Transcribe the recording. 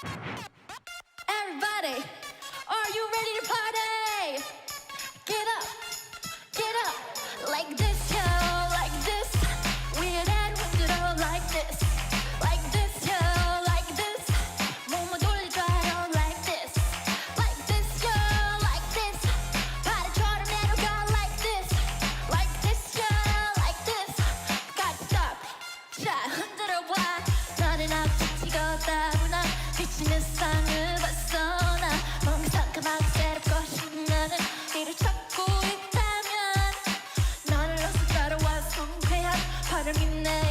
Everybody, are you ready to party? Get up, like this, yo, like this. We're that window like this, like this, yo, like this. 몸을 돌려줘요 like this, like this, yo, like this. 파도처럼 내려가 like this, yo, like this. Got stop, 자 흔들어봐. 너는 앞뒤 걷다구나. 비치는 상을 벗어나. 뭔가 상큼하고 새롭고 신나는 일을 찾고 있다면 너를 어서 따라와. 성쾌한 활용이 내